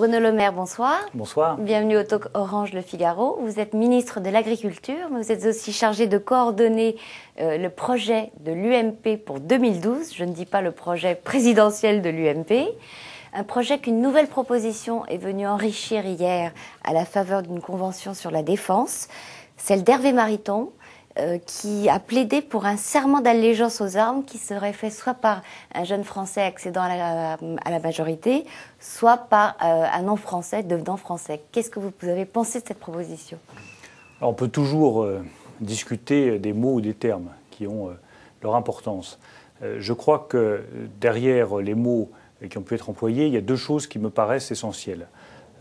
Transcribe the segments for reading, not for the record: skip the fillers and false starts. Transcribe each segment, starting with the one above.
Bruno Le Maire, bonsoir. Bonsoir. Bienvenue au Talk Orange Le Figaro. Vous êtes ministre de l'Agriculture, mais vous êtes aussi chargé de coordonner le projet de l'UMP pour 2012. Je ne dis pas le projet présidentiel de l'UMP. Un projet qu'une nouvelle proposition est venue enrichir hier à la faveur d'une convention sur la défense, celle d'Hervé Mariton, qui a plaidé pour un serment d'allégeance aux armes qui serait fait soit par un jeune Français accédant à la majorité, soit par un non-français devenant français. Qu'est-ce que vous avez pensé de cette proposition ? Alors, on peut toujours discuter des mots ou des termes qui ont leur importance. Je crois que derrière les mots qui ont pu être employés, il y a deux choses qui me paraissent essentielles.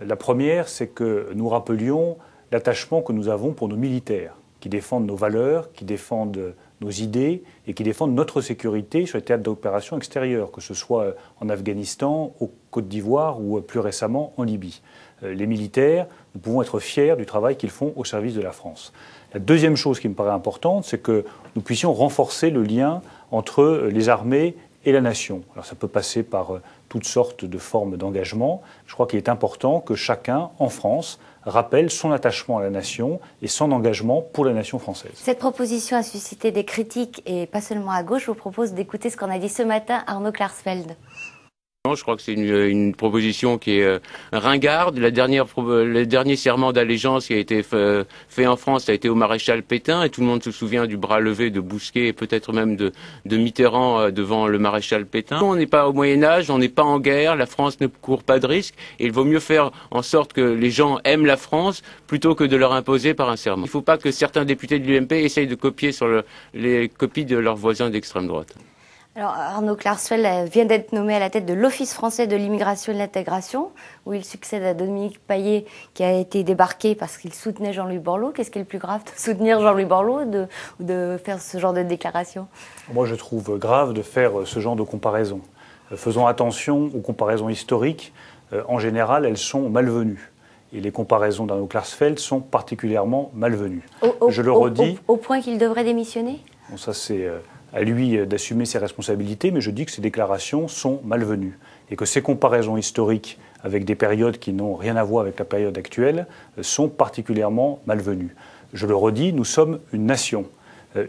La première, c'est que nous rappelions l'attachement que nous avons pour nos militaires, qui défendent nos valeurs, qui défendent nos idées et qui défendent notre sécurité sur les théâtres d'opérations extérieures, que ce soit en Afghanistan, au Côte d'Ivoire ou plus récemment en Libye. Les militaires, nous pouvons être fiers du travail qu'ils font au service de la France. La deuxième chose qui me paraît importante, c'est que nous puissions renforcer le lien entre les armées et la nation. Alors ça peut passer par toutes sortes de formes d'engagement. Je crois qu'il est important que chacun, en France, rappelle son attachement à la nation et son engagement pour la nation française. Cette proposition a suscité des critiques, et pas seulement à gauche. Je vous propose d'écouter ce qu'en a dit ce matin Arnaud Klarsfeld. Je crois que c'est une proposition qui est ringarde. Le dernier serment d'allégeance qui a été fait en France a été au maréchal Pétain, et tout le monde se souvient du bras levé de Bousquet et peut-être même de Mitterrand devant le maréchal Pétain. On n'est pas au Moyen-Âge, on n'est pas en guerre, la France ne court pas de risque, et il vaut mieux faire en sorte que les gens aiment la France plutôt que de leur imposer par un serment. Il ne faut pas que certains députés de l'UMP essayent de copier sur les copies de leurs voisins d'extrême droite. Alors, Arnaud Klarsfeld vient d'être nommé à la tête de l'Office français de l'immigration et de l'intégration, où il succède à Dominique Paillet, qui a été débarqué parce qu'il soutenait Jean-Louis Borloo. Qu'est-ce qui est le plus grave, de soutenir Jean-Louis Borloo ou de faire ce genre de déclaration ? Moi, je trouve grave de faire ce genre de comparaison. Faisons attention aux comparaisons historiques. En général, elles sont malvenues. Et les comparaisons d'Arnaud Klarsfeld sont particulièrement malvenues. Je le redis. Au point qu'il devrait démissionner ? Bon, ça, c'est à lui d'assumer ses responsabilités, mais je dis que ces déclarations sont malvenues et que ces comparaisons historiques avec des périodes qui n'ont rien à voir avec la période actuelle sont particulièrement malvenues. Je le redis, nous sommes une nation.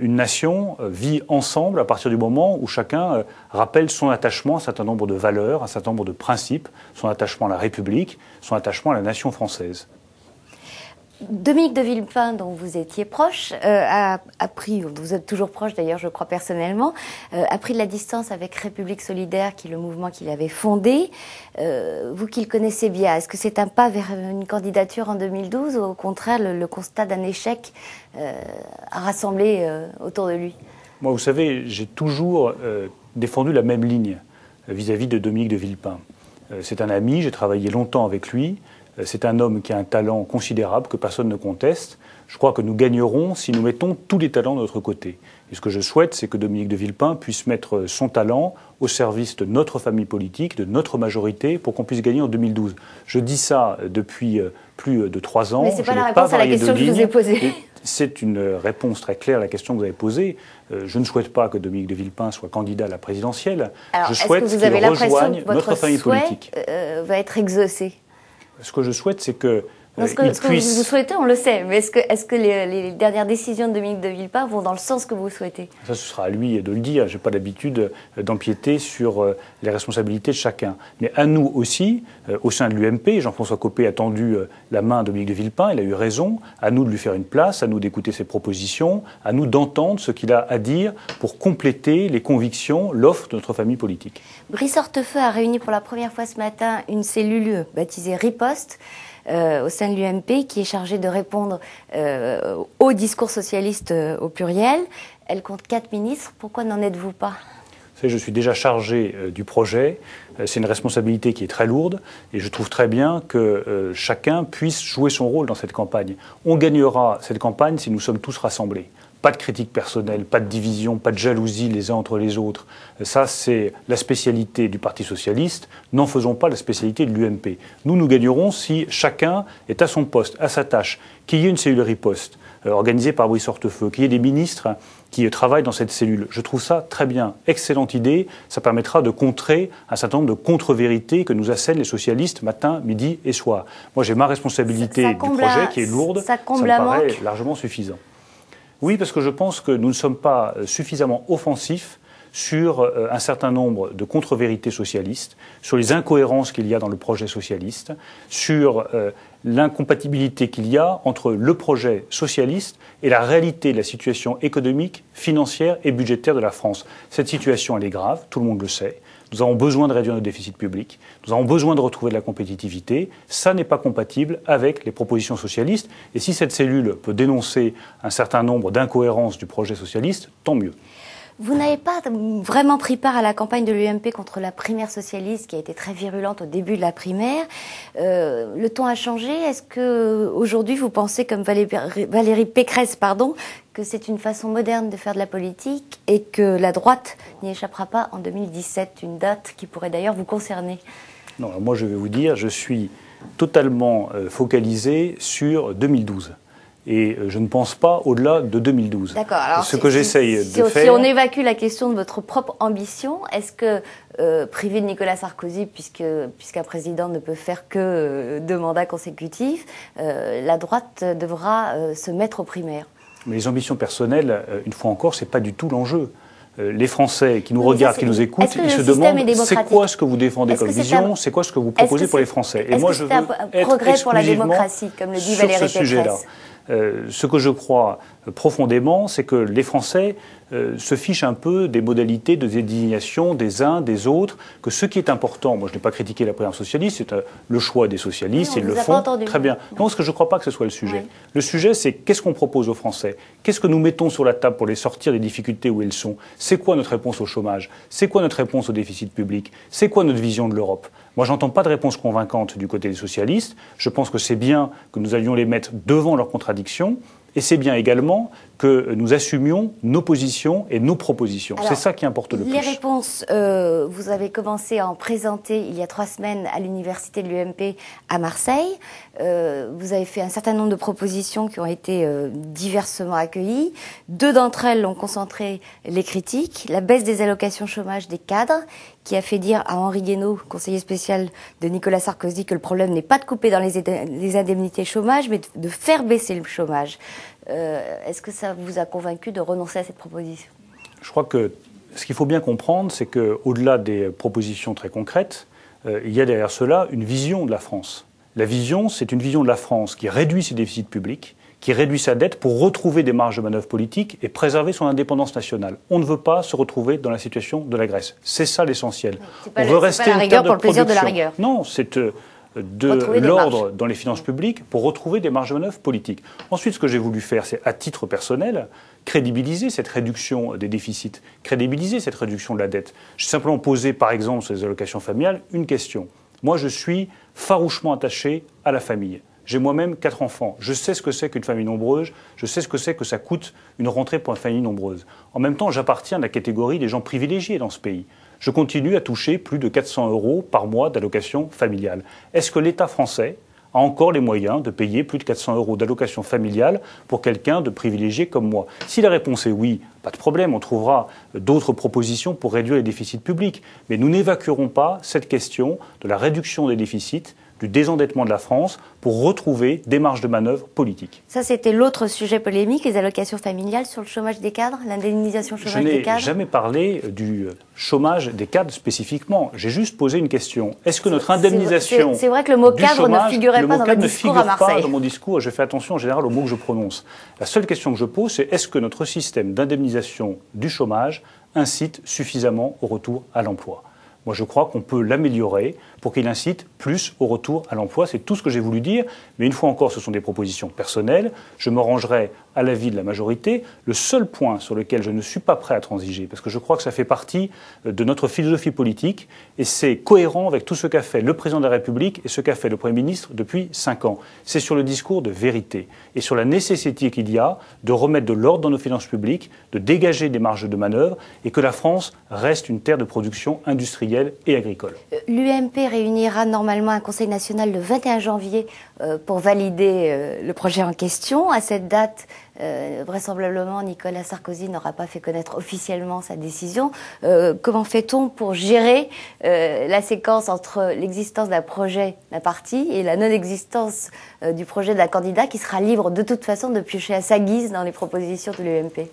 Une nation vit ensemble à partir du moment où chacun rappelle son attachement à un certain nombre de valeurs, à un certain nombre de principes, son attachement à la République, son attachement à la nation française. Dominique de Villepin, dont vous étiez proche, a pris, vous êtes toujours proche d'ailleurs, je crois personnellement, a pris de la distance avec République Solidaire, qui est le mouvement qu'il avait fondé. Vous qui le connaissez bien, est-ce que c'est un pas vers une candidature en 2012 ou au contraire le constat d'un échec à rassembler autour de lui ? Moi, vous savez, j'ai toujours défendu la même ligne vis-à-vis de Dominique de Villepin. C'est un ami, j'ai travaillé longtemps avec lui. C'est un homme qui a un talent considérable que personne ne conteste. Je crois que nous gagnerons si nous mettons tous les talents de notre côté. Et ce que je souhaite, c'est que Dominique de Villepin puisse mettre son talent au service de notre famille politique, de notre majorité, pour qu'on puisse gagner en 2012. Je dis ça depuis plus de 3 ans. Mais ce n'est pas la réponse à la question que je vous ai posée. C'est une réponse très claire à la question que vous avez posée. Je ne souhaite pas que Dominique de Villepin soit candidat à la présidentielle. Alors, je souhaite qu'il rejoigne notre famille politique. Va être exaucé. Ce que je souhaite, c'est que ce que vous souhaitez, on le sait, mais est-ce que les dernières décisions de Dominique de Villepin vont dans le sens que vous souhaitez ? Ça, ce sera à lui de le dire. Je n'ai pas l'habitude d'empiéter sur les responsabilités de chacun. Mais à nous aussi, au sein de l'UMP, Jean-François Copé a tendu la main à Dominique de Villepin, il a eu raison. À nous de lui faire une place, à nous d'écouter ses propositions, à nous d'entendre ce qu'il a à dire pour compléter les convictions, l'offre de notre famille politique. Brice Hortefeux a réuni pour la première fois ce matin une cellule baptisée Riposte, au sein de l'UMP, qui est chargée de répondre au discours socialiste au pluriel. Elle compte 4 ministres. Pourquoi n'en êtes-vous pas ? Vous savez, je suis déjà chargé du projet. C'est une responsabilité qui est très lourde et je trouve très bien que chacun puisse jouer son rôle dans cette campagne. On gagnera cette campagne si nous sommes tous rassemblés. Pas de critique personnelle, pas de division, pas de jalousie les uns entre les autres. Ça, c'est la spécialité du Parti socialiste. N'en faisons pas la spécialité de l'UMP. Nous gagnerons si chacun est à son poste, à sa tâche, qu'il y ait une cellule riposte organisée par Brice Hortefeux, qu'il y ait des ministres qui travaillent dans cette cellule. Je trouve ça très bien, excellente idée. Ça permettra de contrer un certain nombre de contre-vérités que nous assènent les socialistes matin, midi et soir. Moi, j'ai ma responsabilité du projet qui est lourde. Ça me paraît largement suffisant. Oui, parce que je pense que nous ne sommes pas suffisamment offensifs sur un certain nombre de contre-vérités socialistes, sur les incohérences qu'il y a dans le projet socialiste, sur l'incompatibilité qu'il y a entre le projet socialiste et la réalité de la situation économique, financière et budgétaire de la France. Cette situation, elle est grave, tout le monde le sait. Nous avons besoin de réduire notre déficit public, nous avons besoin de retrouver de la compétitivité. Ça n'est pas compatible avec les propositions socialistes. Et si cette cellule peut dénoncer un certain nombre d'incohérences du projet socialiste, tant mieux. Vous n'avez pas vraiment pris part à la campagne de l'UMP contre la primaire socialiste qui a été très virulente au début de la primaire. Le ton a changé. Est-ce que aujourd'hui vous pensez, comme Valérie Pécresse, que c'est une façon moderne de faire de la politique et que la droite n'y échappera pas en 2017, une date qui pourrait d'ailleurs vous concerner? Non, alors moi je vais vous dire, je suis totalement focalisé sur 2012. Et je ne pense pas au-delà de 2012. D'accord. Alors, ce que j'essaye de faire... Si on évacue la question de votre propre ambition, est-ce que, privé de Nicolas Sarkozy, puisqu'un président ne peut faire que 2 mandats consécutifs, la droite devra se mettre aux primaires? Mais les ambitions personnelles, une fois encore, ce n'est pas du tout l'enjeu. Les Français qui nous regardent, qui nous écoutent, ils se demandent c'est quoi ce que ce que vous défendez comme vision, c'est quoi ce que vous proposez pour les Français. Et moi, je veux un progrès pour la démocratie, comme le dit Valérie Pécresse. Ce que je crois profondément, c'est que les Français se fichent un peu des modalités de désignation des uns, des autres, que ce qui est important, moi je n'ai pas critiqué la primaire socialiste, c'est le choix des socialistes, ils le font très bien. Non, parce que je ne crois pas que ce soit le sujet. Oui. Le sujet, c'est qu'est-ce qu'on propose aux Français? Qu'est-ce que nous mettons sur la table pour les sortir des difficultés où elles sont? C'est quoi notre réponse au chômage? C'est quoi notre réponse au déficit public? C'est quoi notre vision de l'Europe? Moi, je n'entends pas de réponse convaincante du côté des socialistes. Je pense que c'est bien que nous allions les mettre devant leurs contradictions. Et c'est bien également que nous assumions nos positions et nos propositions. C'est ça qui importe le plus. Les réponses, vous avez commencé à en présenter il y a 3 semaines à l'université de l'UMP à Marseille. Vous avez fait un certain nombre de propositions qui ont été diversement accueillies. 2 d'entre elles ont concentré les critiques. La baisse des allocations chômage des cadres, qui a fait dire à Henri Guénaud, conseiller spécial de Nicolas Sarkozy, que le problème n'est pas de couper dans les indemnités chômage, mais de faire baisser le chômage. Est-ce que ça vous a convaincu de renoncer à cette proposition? Je crois que ce qu'il faut bien comprendre, c'est qu'au-delà des propositions très concrètes, il y a derrière cela une vision de la France. La vision, c'est une vision de la France qui réduit ses déficits publics, qui réduit sa dette pour retrouver des marges de manœuvre politiques et préserver son indépendance nationale. On ne veut pas se retrouver dans la situation de la Grèce. C'est ça l'essentiel. On veut rester une rigueur pour le plaisir de la rigueur. Non, c'est de l'ordre dans les finances publiques pour retrouver des marges de manœuvre politiques. Ensuite, ce que j'ai voulu faire, c'est à titre personnel, crédibiliser cette réduction des déficits, crédibiliser cette réduction de la dette. J'ai simplement posé, par exemple, sur les allocations familiales, une question. Moi, je suis farouchement attaché à la famille. J'ai moi-même 4 enfants. Je sais ce que c'est qu'une famille nombreuse. Je sais ce que c'est que ça coûte une rentrée pour une famille nombreuse. En même temps, j'appartiens à la catégorie des gens privilégiés dans ce pays. Je continue à toucher plus de 400 € par mois d'allocation familiale. Est-ce que l'État français a encore les moyens de payer plus de 400 € d'allocation familiale pour quelqu'un de privilégié comme moi? Si la réponse est oui, pas de problème, on trouvera d'autres propositions pour réduire les déficits publics. Mais nous n'évacuerons pas cette question de la réduction des déficits, du désendettement de la France pour retrouver des marges de manœuvre politiques. Ça, c'était l'autre sujet polémique, les allocations familiales sur le chômage des cadres, l'indemnisation chômage des cadres. Je n'ai jamais parlé du chômage des cadres spécifiquement. J'ai juste posé une question. Est-ce que notre indemnisation c'est vrai que le mot cadre ne figurait pas dans votre discours à Marseille. Pas dans mon discours. Je fais attention en général aux mots que je prononce. La seule question que je pose, c'est est-ce que notre système d'indemnisation du chômage incite suffisamment au retour à l'emploi? Moi, je crois qu'on peut l'améliorer pour qu'il incite plus au retour à l'emploi. C'est tout ce que j'ai voulu dire. Mais une fois encore, ce sont des propositions personnelles. Je me rangerai à l'avis de la majorité. Le seul point sur lequel je ne suis pas prêt à transiger, parce que je crois que ça fait partie de notre philosophie politique, et c'est cohérent avec tout ce qu'a fait le président de la République et ce qu'a fait le Premier ministre depuis 5 ans. C'est sur le discours de vérité et sur la nécessité qu'il y a de remettre de l'ordre dans nos finances publiques, de dégager des marges de manœuvre et que la France reste une terre de production industrielle et agricole. L'UMP réunira normalement un Conseil national le 21 janvier pour valider le projet en question. À cette date, Vraisemblablement, Nicolas Sarkozy n'aura pas fait connaître officiellement sa décision. Comment fait-on pour gérer la séquence entre l'existence d'un projet d'un parti et la non-existence du projet d'un candidat qui sera libre de toute façon de piocher à sa guise dans les propositions de l'UMP?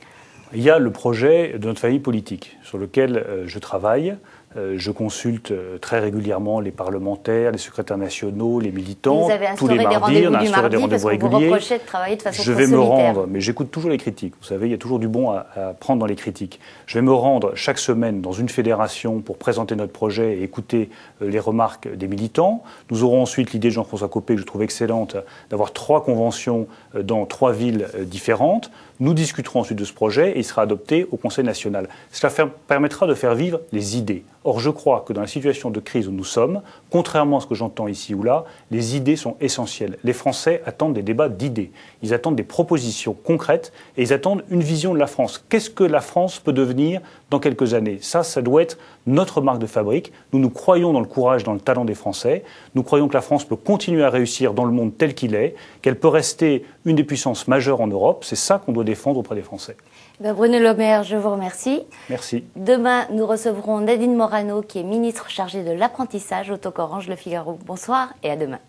Il y a le projet de notre famille politique sur lequel je travaille. Je consulte très régulièrement les parlementaires, les secrétaires nationaux, les militants. Vous avez tous les mardis, on a instauré des rendez-vous réguliers. Vous reprochez de travailler de façon Je vais me rendre, mais j'écoute toujours les critiques. Vous savez, il y a toujours du bon à prendre dans les critiques. Je vais me rendre chaque semaine dans une fédération pour présenter notre projet et écouter les remarques des militants. Nous aurons ensuite l'idée de Jean-François Copé, que je trouve excellente, d'avoir 3 conventions dans 3 villes différentes. Nous discuterons ensuite de ce projet et il sera adopté au Conseil national. Cela permettra de faire vivre les idées. Or, je crois que dans la situation de crise où nous sommes, contrairement à ce que j'entends ici ou là, les idées sont essentielles. Les Français attendent des débats d'idées. Ils attendent des propositions concrètes et ils attendent une vision de la France. Qu'est-ce que la France peut devenir dans quelques années? Ça doit être notre marque de fabrique. Nous croyons dans le courage, dans le talent des Français. Nous croyons que la France peut continuer à réussir dans le monde tel qu'il est, qu'elle peut rester une des puissances majeures en Europe. C'est ça qu'on doit défendre auprès des Français. Bruno Le Maire, je vous remercie. Merci. Demain, nous recevrons Nadine Morano, qui est ministre chargée de l'apprentissage au Talk Orange Le Figaro. Bonsoir et à demain.